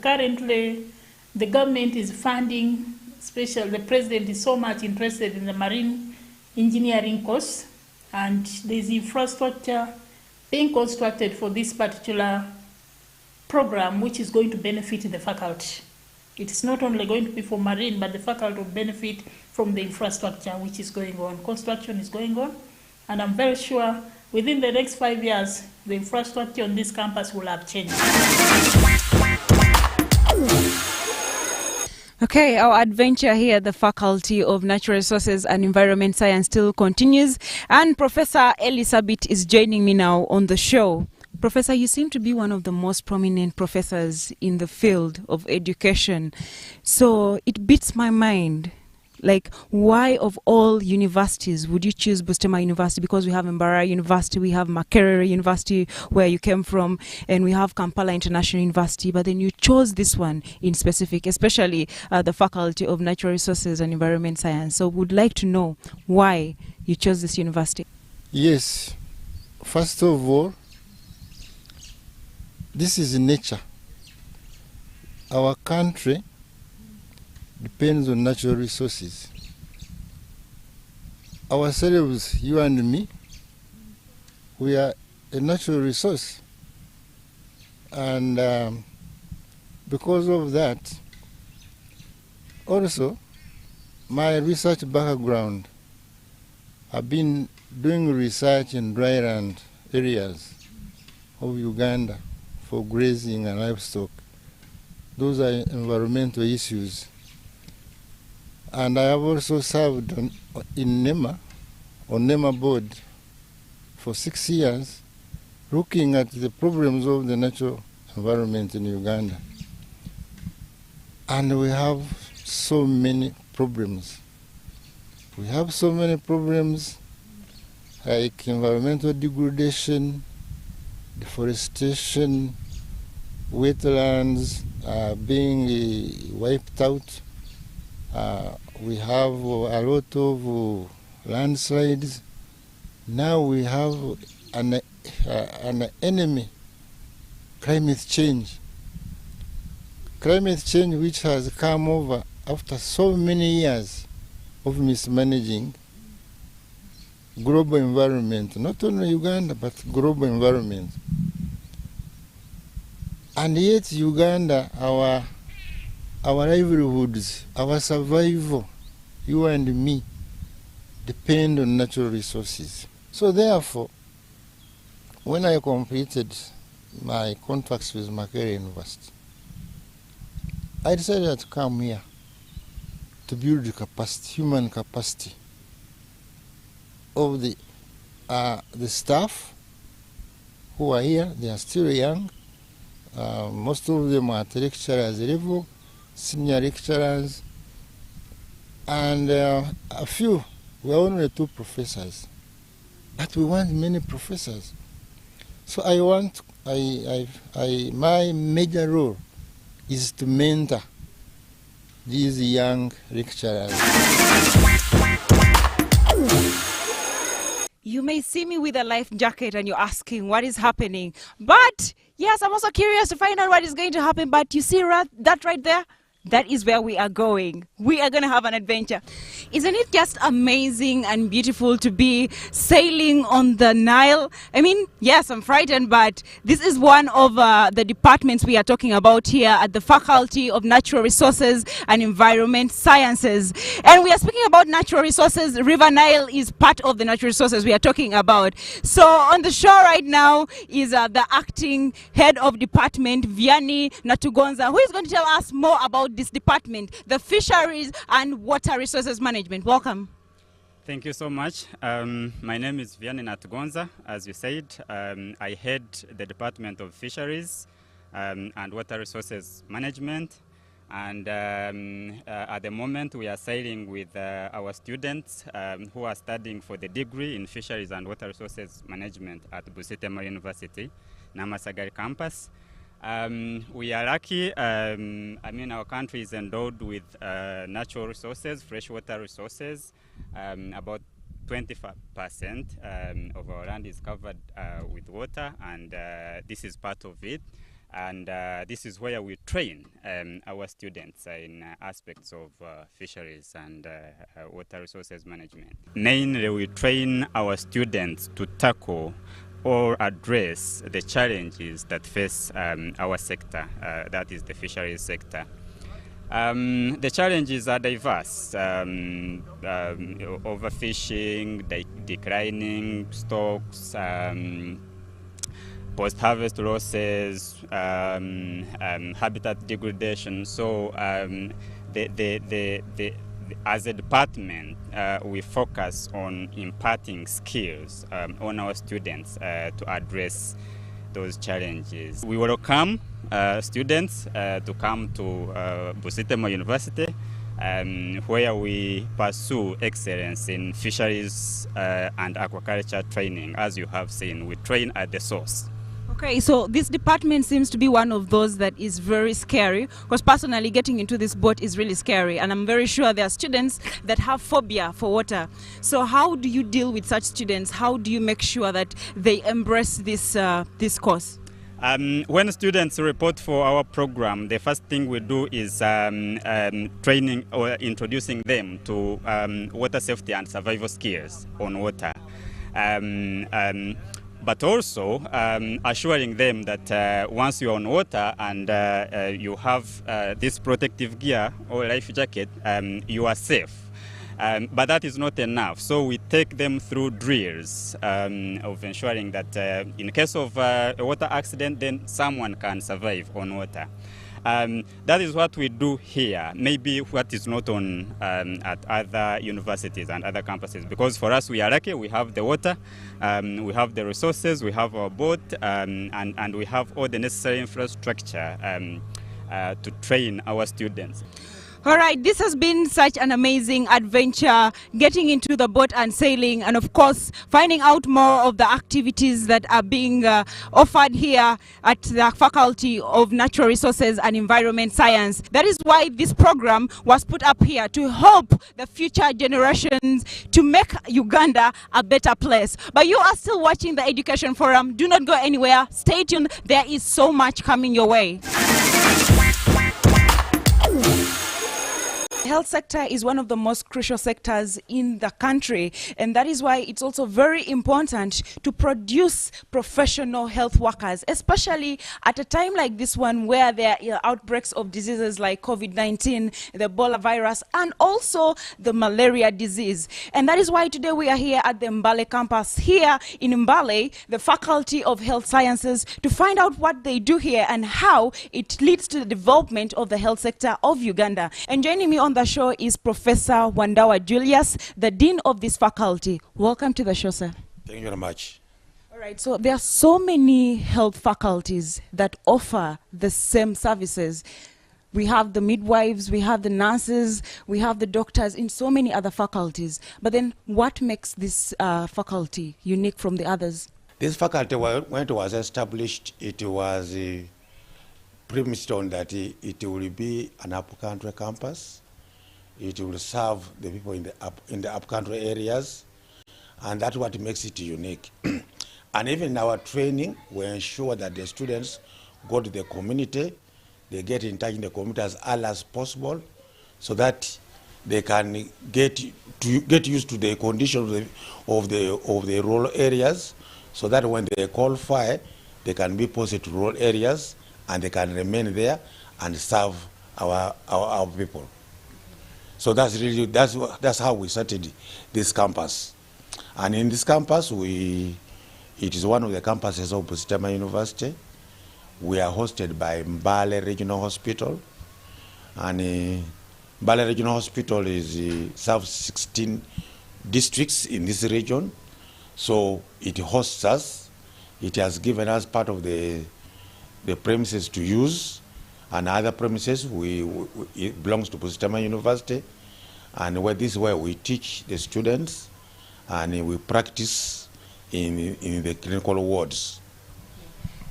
Currently, the government is funding, especially the president is so much interested in the marine engineering course, and there's infrastructure being constructed for this particular program, which is going to benefit the faculty. It is not only going to be for marine, but the faculty will benefit from the infrastructure which is going on. Construction is going on, and I'm very sure within the next 5 years, the infrastructure on this campus will have changed. Okay, our adventure here at the Faculty of Natural Resources and Environment Science still continues, and Professor Elisabeth is joining me now on the show. Professor, you seem to be one of the most prominent professors in the field of education. So it beats my mind. Like, why of all universities would you choose Busitema University? Because we have Mbarara University, we have Makerere University, where you came from, and we have Kampala International University, but then you chose this one in specific, especially the Faculty of Natural Resources and Environment Science. So would like to know why you chose this university. Yes. First of all, this is nature. Our country depends on natural resources. Ourselves, you and me, we are a natural resource. And because of that, also, my research background, I've been doing research in dryland areas of Uganda for grazing and livestock. Those are environmental issues. And I have also served in NEMA, on NEMA board, for 6 years, looking at the problems of the natural environment in Uganda. And we have so many problems. We have so many problems like environmental degradation, deforestation, wetlands being wiped out. We have a lot of landslides. Now we have an enemy, climate change. Climate change which has come over after so many years of mismanaging global environment, not only Uganda, but global environment. And yet Uganda, our livelihoods, our survival, you and me, depend on natural resources. So therefore, when I completed my contracts with Makerere University, I decided to come here to build the capacity, human capacity of the staff who are here. They are still young. Most of them are at lecturers level, senior lecturers, and a few. We are only 2 professors, but we want many professors. So my major role is to mentor these young lecturers. You may see me with a life jacket and you're asking what is happening. But yes, I'm also curious to find out what is going to happen. But you see that right there? That is where we are going. We are going to have an adventure. Isn't it just amazing and beautiful to be sailing on the Nile? I mean, yes, I'm frightened, but this is one of the departments we are talking about here at the Faculty of Natural Resources and Environment Sciences. And we are speaking about natural resources. River Nile is part of the natural resources we are talking about. So on the show right now is the acting head of department, Vianney Natugonza, who is going to tell us more about this department, the Fisheries and Water Resources Management. Welcome. Thank you so much. My name is Vianney Natugonza. As you said, I head the Department of Fisheries and Water Resources Management. And at the moment, we are sailing with our students who are studying for the degree in Fisheries and Water Resources Management at Busitema University, Namasagari campus. We are lucky. I mean, our country is endowed with natural resources, freshwater resources. About 20% of our land is covered with water, and this is part of it. And this is where we train our students in aspects of fisheries and water resources management. Mainly, we train our students to tackle or address the challenges that face our sector, that is the fisheries sector. The challenges are diverse: overfishing, declining stocks, post-harvest losses, habitat degradation. So as a department, we focus on imparting skills on our students to address those challenges. We welcome students to come to Busitema University, where we pursue excellence in fisheries and aquaculture training. As you have seen, we train at the source. Okay, so this department seems to be one of those that is very scary, because personally getting into this boat is really scary, and I'm very sure there are students that have phobia for water. So how do you deal with such students? How do you make sure that they embrace this course? When students report for our program, the first thing we do is training or introducing them to water safety and survival skills on water. But also assuring them that once you're on water and you have this protective gear or life jacket, you are safe. But that is not enough. So we take them through drills of ensuring that in case of a water accident, then someone can survive on water. That is what we do here, maybe what is not on at other universities and other campuses, because for us we are lucky, we have the water, we have the resources, we have our boat, and we have all the necessary infrastructure to train our students. All right, this has been such an amazing adventure, getting into the boat and sailing, and of course finding out more of the activities that are being offered here at the Faculty of Natural Resources and Environment Science. That is why this program was put up here, to help the future generations to make Uganda a better place. But you are still watching the Education Forum. Do not go anywhere. Stay tuned. There is so much coming your way. The health sector is one of the most crucial sectors in the country, and that is why it's also very important to produce professional health workers, especially at a time like this one where there are outbreaks of diseases like COVID-19, the Ebola virus, and also the malaria disease. And that is why today we are here at the Mbale campus, here in Mbale, the Faculty of Health Sciences, to find out what they do here and how it leads to the development of the health sector of Uganda. And joining me on the show is Professor Wandawa Julius, the Dean of this faculty. Welcome to the show, sir. Thank you very much. All right, so there are so many health faculties that offer the same services. We have the midwives, we have the nurses, we have the doctors in so many other faculties. But then what makes this faculty unique from the others? This faculty, when it was established, it was premised on that it will be an up-country campus. It will serve the people in the up-country areas, and that's what makes it unique. And even in our training, we ensure that the students go to the community, they get in touch in the community as early as possible, so that they can get used to the conditions of the rural areas, so that when they qualify, they can be posted to rural areas and they can remain there and serve our people. So that's how we started this campus. And in this campus, it is one of the campuses of Busitema University. We are hosted by Mbale Regional Hospital. And Mbale Regional Hospital serves 16 districts in this region. So it hosts us. It has given us part of the premises to use. And other premises, it belongs to Busitema University. And this is where we teach the students and we practice in the clinical wards.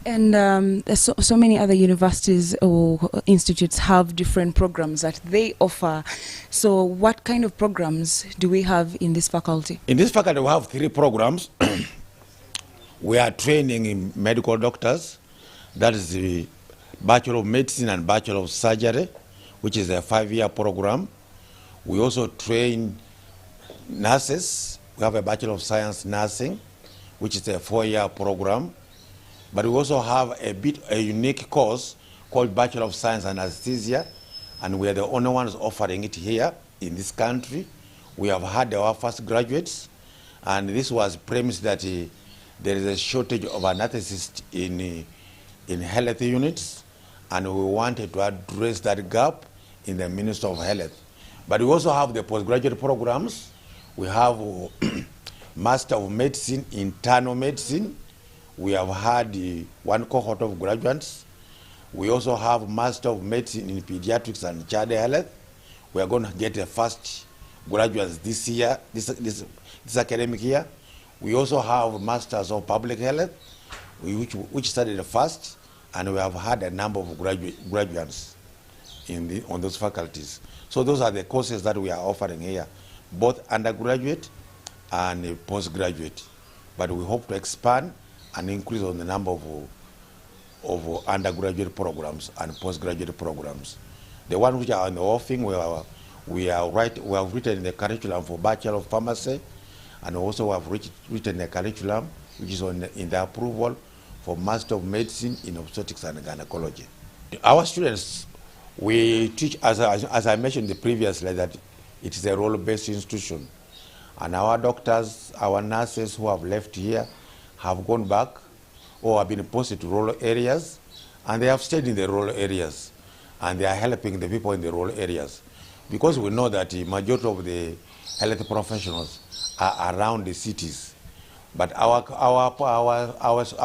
And so many other universities or institutes have different programs that they offer. So what kind of programs do we have in this faculty? In this faculty, we have 3 programs. We are training in medical doctors. That is the Bachelor of Medicine and Bachelor of Surgery, which is a 5-year program. We also train nurses. We have a Bachelor of Science Nursing, which is a 4-year program. But we also have a unique course called Bachelor of Science Anesthesia, and we are the only ones offering it here in this country. We have had our first graduates, and this was premised that there is a shortage of anesthetists in health units, and we wanted to address that gap in the Ministry of Health. But we also have the postgraduate programs. We have Master of Medicine, Internal Medicine. We have had 1 cohort of graduates. We also have Master of Medicine in Pediatrics and Child Health. We are going to get the first graduates this year, this academic year. We also have Masters of Public Health, which started the first, and we have had a number of graduates on those faculties. So those are the courses that we are offering here, both undergraduate and postgraduate. But we hope to expand and increase on the number of undergraduate programs and postgraduate programs. The ones which are in the offing, we have written the curriculum for Bachelor of Pharmacy, and also we have written the curriculum which is in the approval for Master of Medicine in Obstetrics and Gynecology. Our students, we teach, as I mentioned previously, that It is a role-based institution. And our doctors, our nurses who have left here have gone back or have been posted to rural areas, and they have stayed in the rural areas, and they are helping the people in the rural areas. Because we know that the majority of the health professionals are around the cities. But our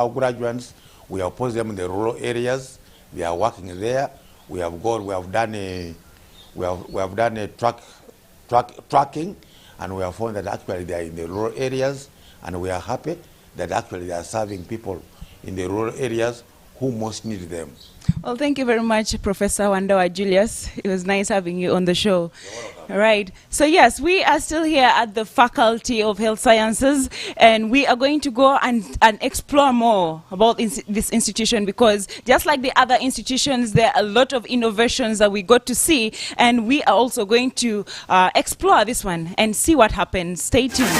graduates, we have posted them in the rural areas. They are working there. We have done a tracking, and we have found that actually they are in the rural areas, and we are happy that actually they are serving people in the rural areas who most need them. Well, thank you very much, Professor Wandawa Julius. It was nice having you on the show. All right. So yes, we are still here at the Faculty of Health Sciences, and we are going to go and explore more about this institution, because just like the other institutions, there are a lot of innovations that we got to see, and we are also going to explore this one and see what happens. Stay tuned.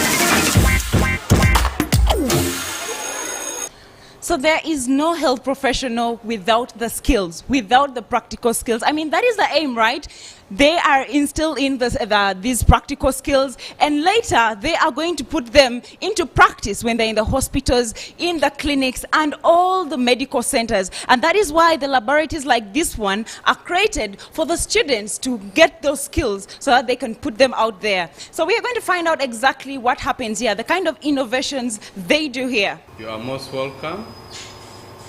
So there is no health professional without the skills, without the practical skills. I mean, that is the aim, right? They are instilled in these practical skills, and later they are going to put them into practice when they're in the hospitals, in the clinics, and all the medical centers. And that is why the laboratories like this one are created for the students to get those skills so that they can put them out there. So we are going to find out exactly what happens here, the kind of innovations they do here. You are most welcome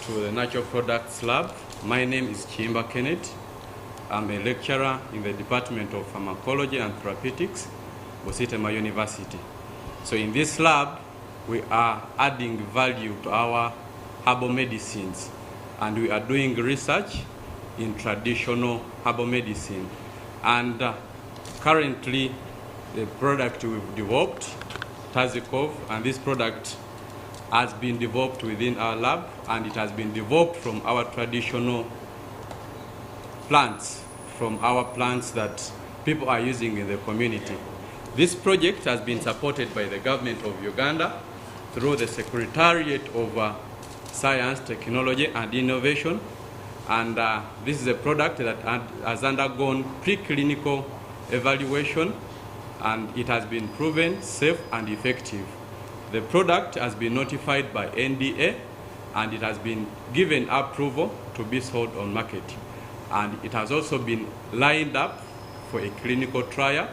to the Natural Products Lab. My name is Chimba Kenneth. I'm a lecturer in the Department of Pharmacology and Therapeutics, Busitema University. So in this lab, we are adding value to our herbal medicines, and we are doing research in traditional herbal medicine. And currently, the product we've developed, Tazikov, and this product has been developed within our lab, and it has been developed from our traditional plants, from our plants that people are using in the community. This project has been supported by the government of Uganda through the Secretariat of Science, Technology and Innovation, and this is a product that has undergone preclinical evaluation, and it has been proven safe and effective. The product has been notified by NDA, and it has been given approval to be sold on market. And it has also been lined up for a clinical trial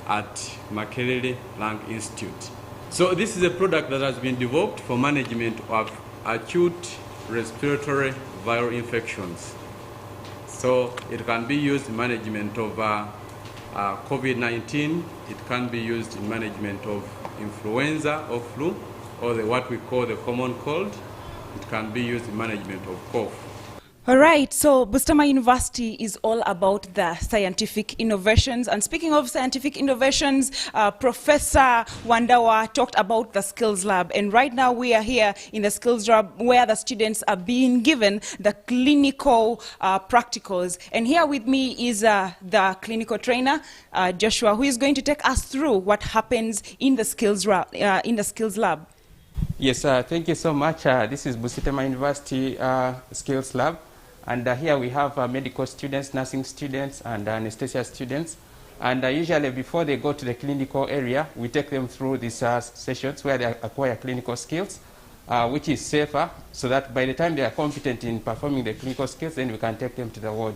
at Makerere Lung Institute. So this is a product that has been developed for management of acute respiratory viral infections. So it can be used in management of COVID-19. It can be used in management of influenza or flu, or what we call the common cold. It can be used in management of cough. All right, so Busitema University is all about the scientific innovations. And speaking of scientific innovations, Professor Wandawa talked about the Skills Lab. And right now we are here in the Skills Lab where the students are being given the clinical practicals. And here with me is the clinical trainer, Joshua, who is going to take us through what happens in the Skills Lab. Yes, thank you so much. This is Busitema University Skills Lab. And here we have medical students, nursing students, and anesthesia students. And usually before they go to the clinical area, we take them through these sessions where they acquire clinical skills, which is safer, so that by the time they are competent in performing the clinical skills, then we can take them to the ward.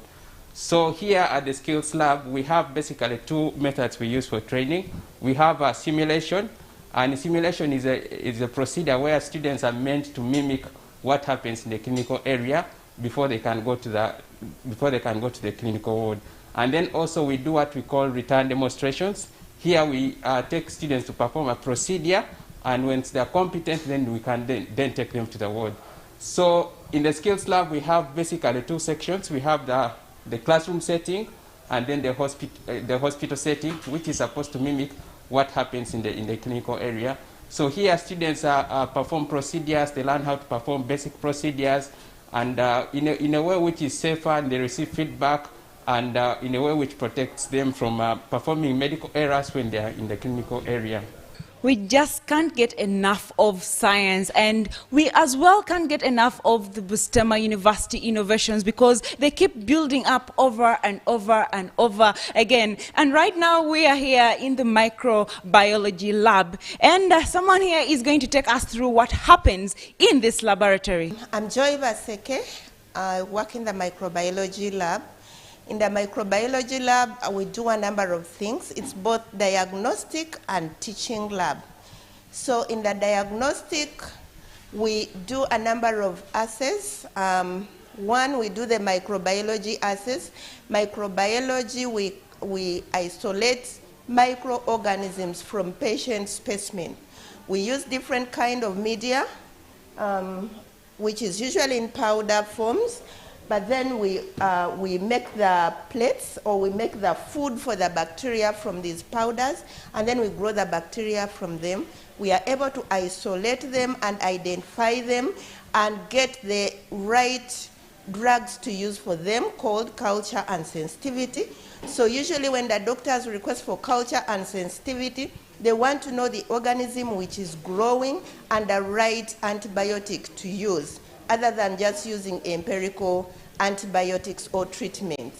So here at the Skills Lab, we have basically two methods we use for training. We have simulation, and simulation is a procedure where students are meant to mimic what happens in the clinical area before they can go to the clinical ward. And then also we do what we call return demonstrations. Here we take students to perform a procedure, and once they are competent, then we can then take them to the ward. So in the Skills Lab, we have basically two sections. We have the classroom setting, and then the hospital setting, which is supposed to mimic what happens in the clinical area. So here students perform procedures, they learn how to perform basic procedures, and in a way which is safer, and they receive feedback, and in a way which protects them from performing medical errors when they are in the clinical area. we just can't get enough of science, and we as well can't get enough of the Busitema University innovations because they keep building up over and over and over again. And right now we are here in the microbiology lab, and someone here is going to take us through what happens in this laboratory. I'm Joy Baseke. I work in the microbiology lab. In the microbiology lab, we do a number of things. It's both diagnostic and teaching lab. So in the diagnostic, we do a number of assays. One, we do the microbiology assays. Microbiology, we isolate microorganisms from patient specimen. We use different kind of media, which is usually in powder forms. But then we make the plates, or we make the food for the bacteria from these powders, and then we grow the bacteria from them. We are able to isolate them and identify them and get the right drugs to use for them, called culture and sensitivity. So usually when the doctors request for culture and sensitivity, they want to know the organism which is growing and the right antibiotic to use, other than just using empirical antibiotics or treatment.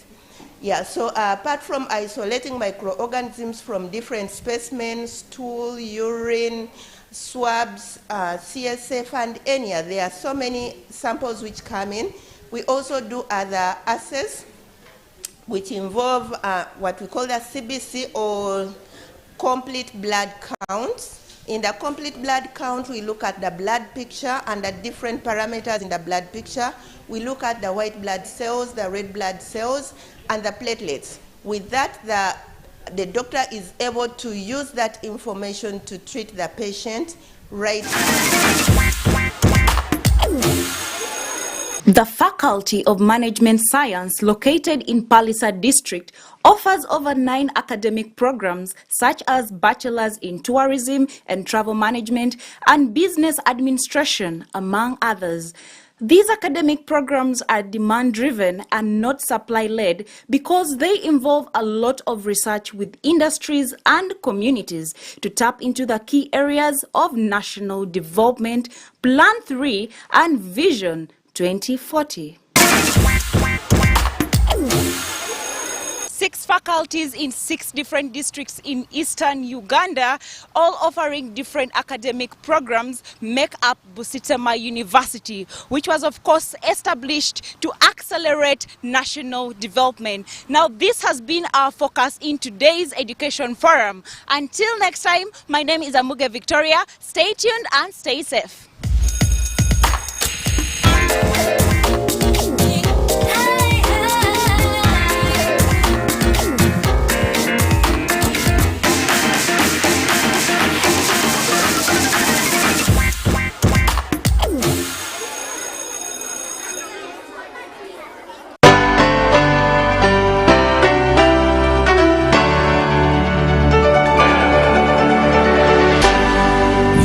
Yeah, so apart from isolating microorganisms from different specimens, stool, urine, swabs, CSF, and ENIA, there are so many samples which come in. We also do other assays which involve what we call the CBC, or complete blood counts. In the complete blood count, we look at the blood picture and the different parameters in the blood picture. We look at the white blood cells, the red blood cells, and the platelets. With that, the doctor is able to use that information to treat the patient right. The Faculty of Management Science, located in Palisa District, offers over 9 academic programs such as Bachelor's in Tourism and Travel Management and Business Administration, among others. These academic programs are demand-driven and not supply-led because they involve a lot of research with industries and communities to tap into the key areas of national development, Plan 3 and Vision 2040. 6 faculties in 6 different districts in eastern Uganda, all offering different academic programs, make up Busitema University, which was of course established to accelerate national development. Now this has been our focus in today's education forum. Until next time, my name is Amuge Victoria. Stay tuned and stay safe.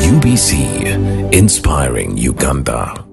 UBC, inspiring Uganda.